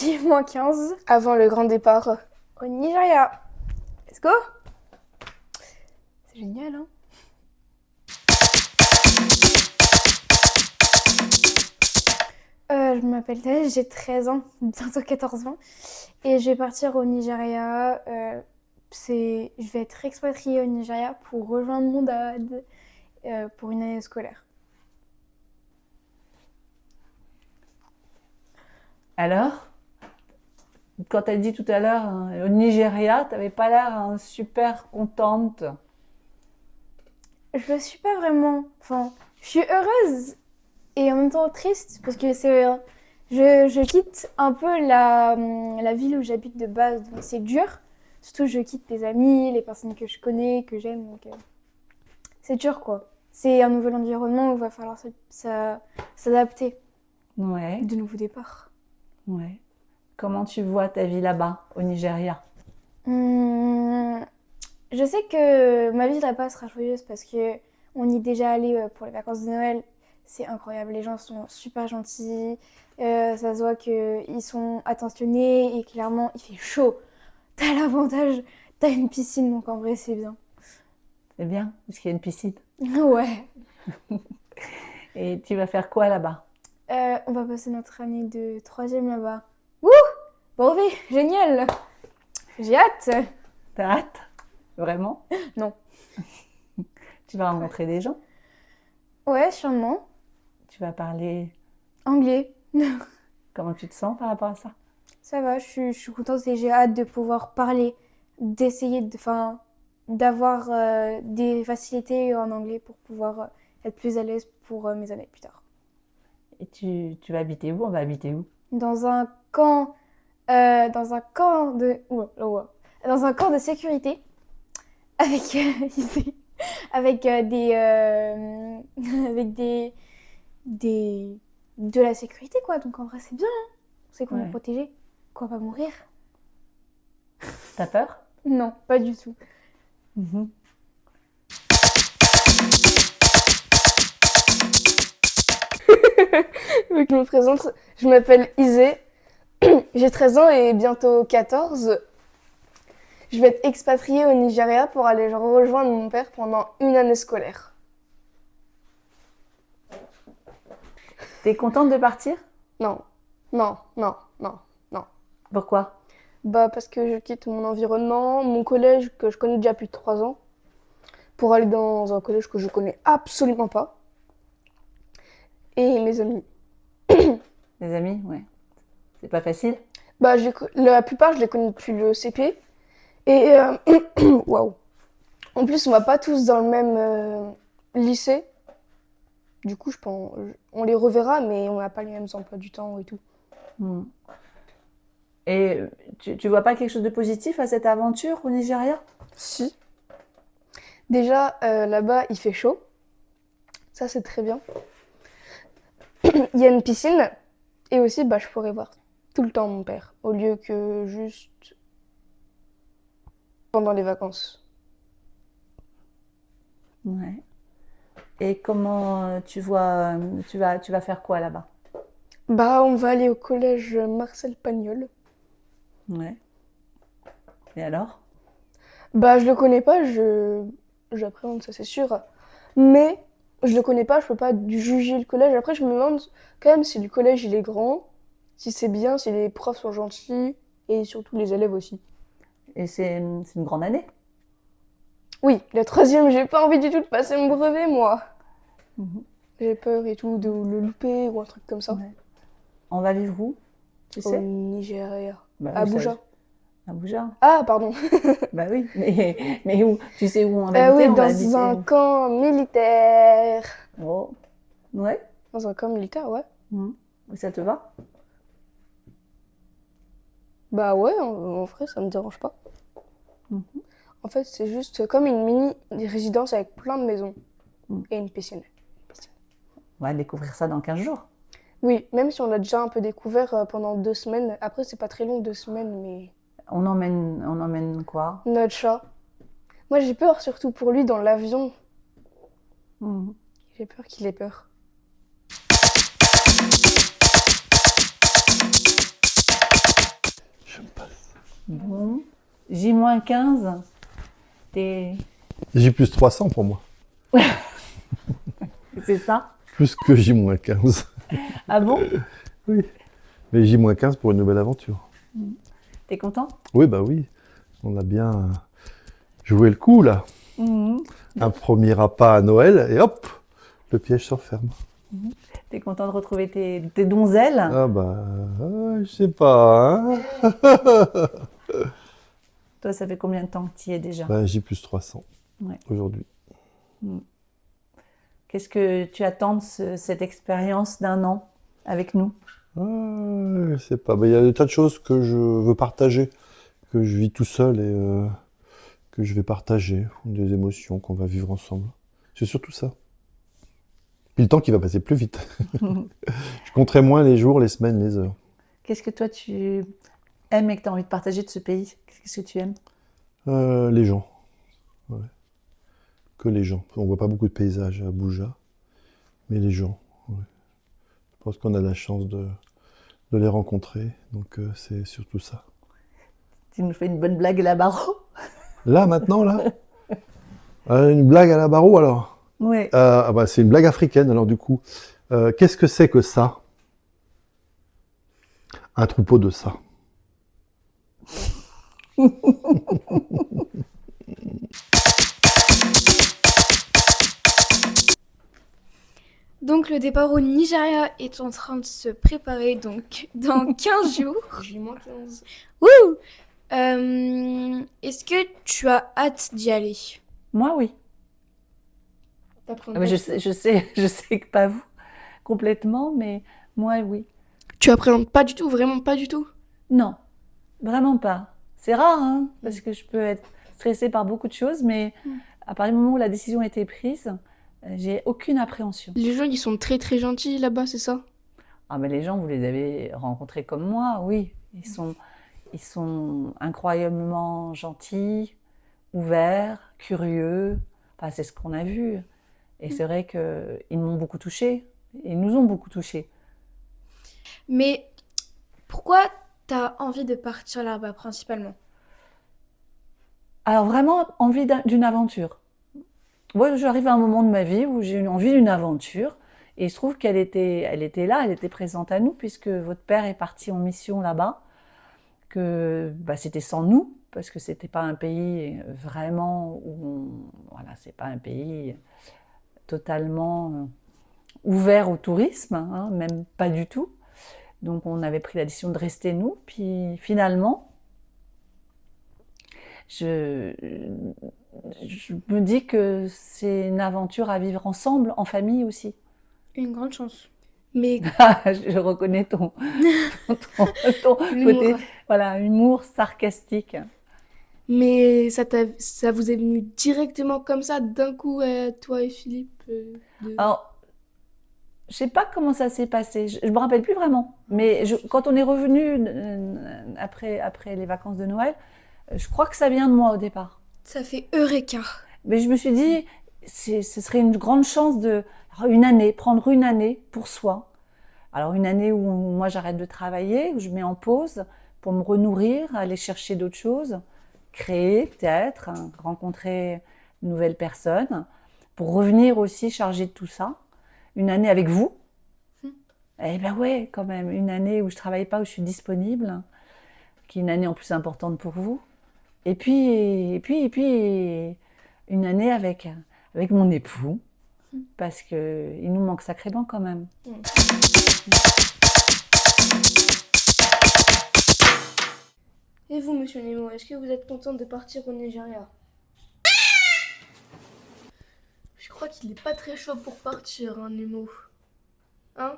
midi moins 15 avant le grand départ au Nigeria. Let's go! C'est génial, hein? Je m'appelle Thèse, j'ai 13 ans, bientôt 14 ans, et je vais partir au Nigeria. Je vais être expatriée au Nigeria pour rejoindre mon dad pour une année scolaire. Alors, quand tu as dit tout à l'heure au Nigeria, tu n'avais pas l'air super contente. Je le suis pas vraiment. Enfin, je suis heureuse et en même temps triste parce que je quitte un peu la ville où j'habite de base, donc c'est dur. Surtout, je quitte les amis, les personnes que je connais, que j'aime, donc c'est dur quoi. C'est un nouvel environnement où il va falloir s'adapter. Ouais, De nouveaux départs. ouais. Comment tu vois ta vie là-bas, au Nigeria? Je sais que ma vie là-bas sera joyeuse parce que on y est déjà allé pour les vacances de Noël. C'est incroyable, les gens sont super gentils. Ça se voit qu'ils sont attentionnés et clairement il fait chaud. T'as l'avantage, t'as une piscine donc en vrai c'est bien. C'est bien, parce qu'il y a une piscine. Ouais. Et tu vas faire quoi là-bas? On va passer notre année de troisième là-bas. Wouh! Brevet, génial! J'ai hâte! T'as hâte? Vraiment? Non. Tu vas rencontrer des gens? Ouais, sûrement. Tu vas parler... Anglais. Comment tu te sens par rapport à ça? Ça va, je suis contente et j'ai hâte de pouvoir parler, d'avoir des facilités en anglais pour pouvoir être plus à l'aise pour mes années plus tard. Et tu vas habiter où? On va habiter où? Dans un camp, dans un camp de, dans un camp de sécurité avec ici, avec avec de la sécurité quoi. Donc en vrai c'est bien, hein. On sait qu'on est Ouais. protégé, qu'on va pas mourir. T'as peur? Non, pas du tout. Mhm. Donc, je me présente, je m'appelle Isée, j'ai 13 ans et bientôt 14. Je vais être expatriée au Nigeria pour aller rejoindre mon père pendant une année scolaire. T'es contente de partir? Non, non, non, non, non. Pourquoi? Bah parce que je quitte mon environnement, mon collège que je connais déjà depuis 3 ans, pour aller dans un collège que je connais absolument pas, et mes amis. Les amis? Ouais. C'est pas facile? Bah la plupart je les connais depuis le CP, et waouh. En plus on va pas tous dans le même lycée. Du coup, je pense, on les reverra, mais on n'a pas les mêmes emplois du temps et tout. Hmm. Et tu vois pas quelque chose de positif à cette aventure au Nigeria? Si. Déjà, là-bas, il fait chaud. Ça, c'est très bien. Il y a une piscine. Et aussi, bah, je pourrais voir tout le temps mon père, au lieu que juste pendant les vacances. Ouais. Et comment tu vois, tu vas faire quoi là-bas? Bah, on va aller au collège Marcel Pagnol. Ouais. Et alors? Bah, je le connais pas, j'appréhende, ça c'est sûr. Mais je le connais pas, je peux pas juger le collège. Après, je me demande quand même si le collège il est grand, si c'est bien, si les profs sont gentils et surtout les élèves aussi. Et c'est une grande année? Oui, la troisième, j'ai pas envie du tout de passer mon brevet, moi. Mhm. J'ai peur et tout de le louper ou un truc comme ça. Ouais. On va vivre où? Tu Au sais? Nigeria. Bah oui, ça, Abuja. Abuja. Ah, pardon. Bah oui, mais où? Tu sais où on va habiter? Oui, On va dans habiter un où? camp militaire. Oh. Ouais. Dans un camp militaire, ouais. Mhm. Et ça te va? Bah ouais, en vrai, ça me dérange pas. Mhm. En fait, c'est juste comme une mini résidence avec plein de maisons Mhm. et une piscine. On va découvrir ça dans 15 jours. Oui, même si on l'a déjà un peu découvert pendant 2 semaines. Après, c'est pas très long, 2 semaines, mais On emmène quoi? notre chat. Moi, j'ai peur surtout pour lui dans l'avion. Mhm. J'ai peur qu'il ait peur. Bon. J-15, t'es... J plus 300 pour moi. c'est ça? Plus que J-15. Ah bon? Oui. Mais J-15 pour une nouvelle aventure. T'es content? Oui, bah oui. On a bien joué le coup, là. Mhm. Un premier appât à Noël, et hop, le piège se referme. T'es content de retrouver tes donzelles? Ah bah, je sais pas, hein. Toi, ça fait combien de temps que tu y es déjà? Bah, J plus 300 Ouais. aujourd'hui. Qu'est-ce que tu attends de cette expérience d'1 an avec nous? Je sais pas. Bah, il y a des tas de choses que je veux partager, que je vis tout seul et que je vais partager, des émotions qu'on va vivre ensemble. C'est surtout ça. Puis le temps qui va passer plus vite. Je compterai moins les jours, les semaines, les heures. Qu'est-ce que toi tu aimes et que tu as envie de partager de ce pays? Qu'est-ce que tu aimes? Les gens. Ouais. Que les gens. On voit pas beaucoup de paysages à Abuja, mais les gens. Ouais. Je pense qu'on a la chance de les rencontrer, donc c'est surtout ça. Tu nous fais une bonne blague là-bas? Là, maintenant, là une blague à la Barreau, alors Ouais. ah bah, c'est une blague africaine, alors du coup. Qu'est-ce que c'est que ça? Un troupeau de ça. Donc le départ au Nigeria est en train de se préparer donc dans 15 jours. J-15. Wouh! Est-ce que tu as hâte d'y aller? Moi, oui. T'apprends Ah, mais pas je sais que pas vous complètement, mais moi, oui. Tu appréhendes pas du tout, vraiment pas du tout. Non, vraiment pas. C'est rare, hein, parce que je peux être stressée par beaucoup de choses, mais à partir du moment où la décision a été prise, j'ai aucune appréhension. Les gens, ils sont très très gentils là-bas, c'est ça? Ah, mais les gens, vous les avez rencontrés comme moi, oui. Ils sont incroyablement gentils, ouverts, curieux. Enfin, c'est ce qu'on a vu. Et c'est vrai qu'ils m'ont beaucoup touchée. Ils nous ont beaucoup touchés. Mais pourquoi t'as envie de partir là-bas principalement? Alors vraiment, envie d'une aventure. Moi, j'arrive à un moment de ma vie où j'ai une envie d'une aventure. Et il se trouve qu'elle était là, elle était présente à nous, puisque votre père est parti en mission là-bas. Que c'était sans nous, parce que c'était pas un pays vraiment voilà, c'est pas un pays totalement ouvert au tourisme, hein, même pas du tout. Donc on avait pris la décision de rester nous, puis finalement, je me dis que c'est une aventure à vivre ensemble, en famille aussi. Une grande chance. Mais Je reconnais ton côté, voilà, humour sarcastique. Mais ça vous est venu directement comme ça, d'un coup, toi et Philippe Alors, je sais pas comment ça s'est passé, je me rappelle plus vraiment. Mais quand on est revenu après les vacances de Noël, je crois que ça vient de moi au départ. ça fait Eureka. Mais je me suis dit, ce serait une grande chance prendre une année pour soi. Alors une année où moi j'arrête de travailler, où je mets en pause pour me renourrir, aller chercher d'autres choses, créer peut-être, hein, rencontrer de nouvelles personnes, pour revenir aussi chargée de tout ça. Une année avec vous. Eh ben ouais, quand même, une année où je travaille pas, où je suis disponible, qui est une année en plus importante pour vous. Et puis une année avec mon époux, parce que il nous manque sacrément quand même. Et vous, monsieur Nemo, est-ce que vous êtes content de partir au Nigeria? Je crois qu'il est pas très chaud pour partir, hein, Nemo. Hein?